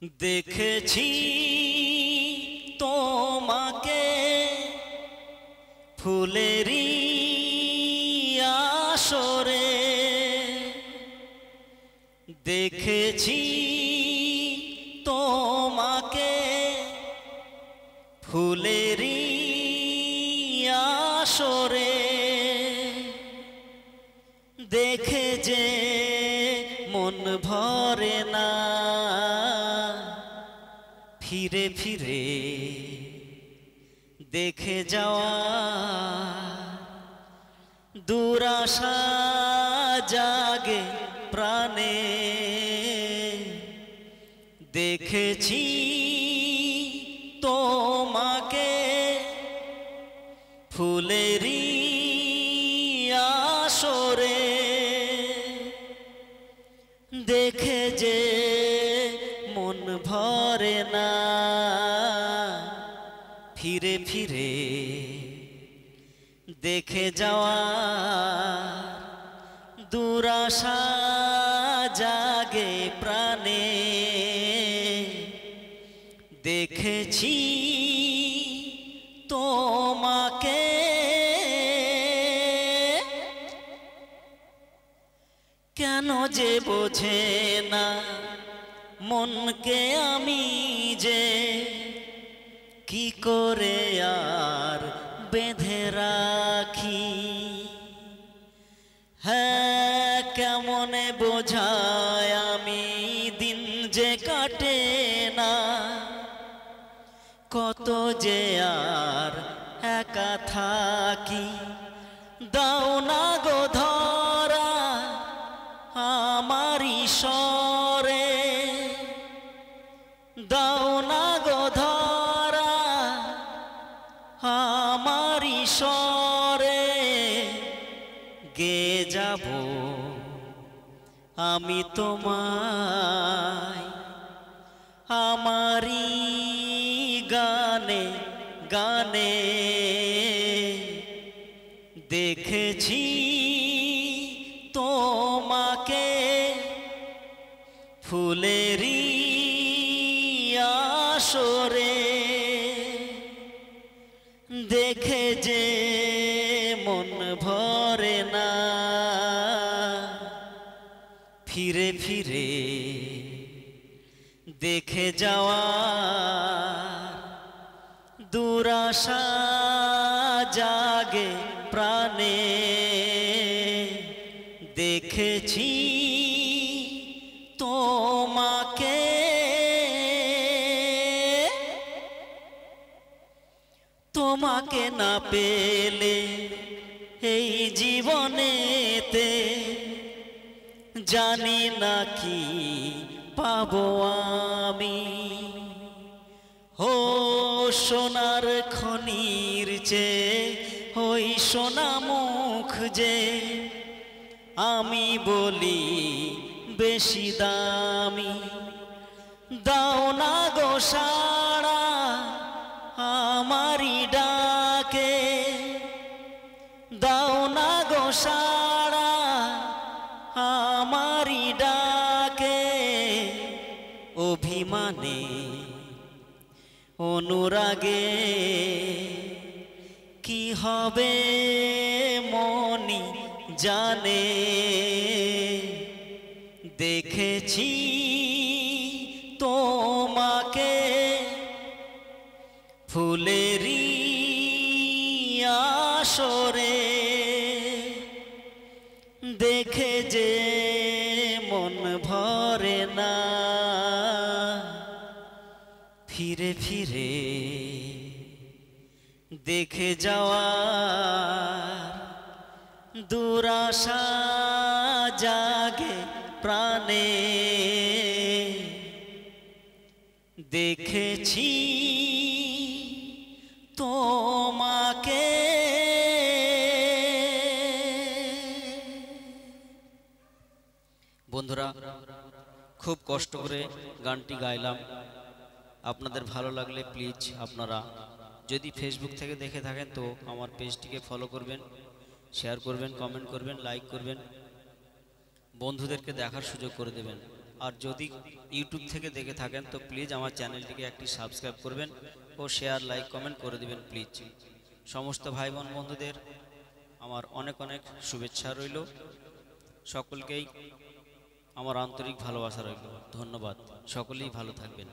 দেখেছি তোমাকে ফুলেরি আসরে, দেখেছি তোমাকে ফুলেরি আসরে, দেখে যে মন ভরে না, ফিরে ফিরে দেখে যাওয়া দুরাশা জাগে প্রাণে। দেখেছি তোমাকে ফুলেরি আসরে, দেখে যে মন ভরে না, ফিরে ফিরে দেখে যাওয়া দুরাশা জাগে প্রাণে। দেখেছি তোমাকে কেন যে বোঝে না মনকে আমি যে, কি করে আর বেঁধে রাখি। হ্যাঁ কেমনে বোঝায় আমি দিন যে কাটে না, কত যে আর একা থাকি। দাও না গো ধরা আমার ঈশ্বরে, দাও না গো ধরা আমার ঈশ্বরে, গে যাব আমি তোমায় আমারি গানে গানে। দেখেছি তোমাকে ফুলেরি আসরে, দেখে যে মন ভরে না, ফিরে ফিরে দেখে যাওয়া দুরাশা জাগে প্রাণে। দেখেছি তোমাকে তোমাকে না পেলে এই জীবনেতে, জানি না কি পাবো আমি। ও সোনার খনির চেয়ে ওই সোনা মুখ যে, আমি বলি বেশি দামি। দাও না গো সাড়া আমারি ডাকে, দাও না গো সাড়া আমারি ডাকে। অভিমানে অনুরাগে কি হবে মনি জানে। দেখেছি তোমাকে ফুলেরি আসরে, দেখে যে মন ভরে না, ফিরে ফিরে দেখে যাওয়া দুরাশা জাগে প্রাণে। দেখেছি তোমাকে। বন্ধুরা খুব কষ্ট করে গানটি গাইলাম, আপনাদের ভালো লাগলে প্লিজ আপনারা যদি ফেসবুক থেকে দেখে থাকেন তো আমার পেজটিকে ফলো করবেন, শেয়ার করবেন, কমেন্ট করবেন, লাইক করবেন, বন্ধুদেরকে দেখার সুযোগ করে দেবেন। আর যদি ইউটিউব থেকে দেখে থাকেন তো প্লিজ আমার চ্যানেলটিকে একটি সাবস্ক্রাইব করবেন ও শেয়ার লাইক কমেন্ট করে দিবেন প্লিজ। সমস্ত ভাই বোন বন্ধুদের আমার অনেক অনেক শুভেচ্ছা রইল, সকলকেই আমার আন্তরিক ভালোবাসা রইল। ধন্যবাদ, সকলেই ভালো থাকবেন।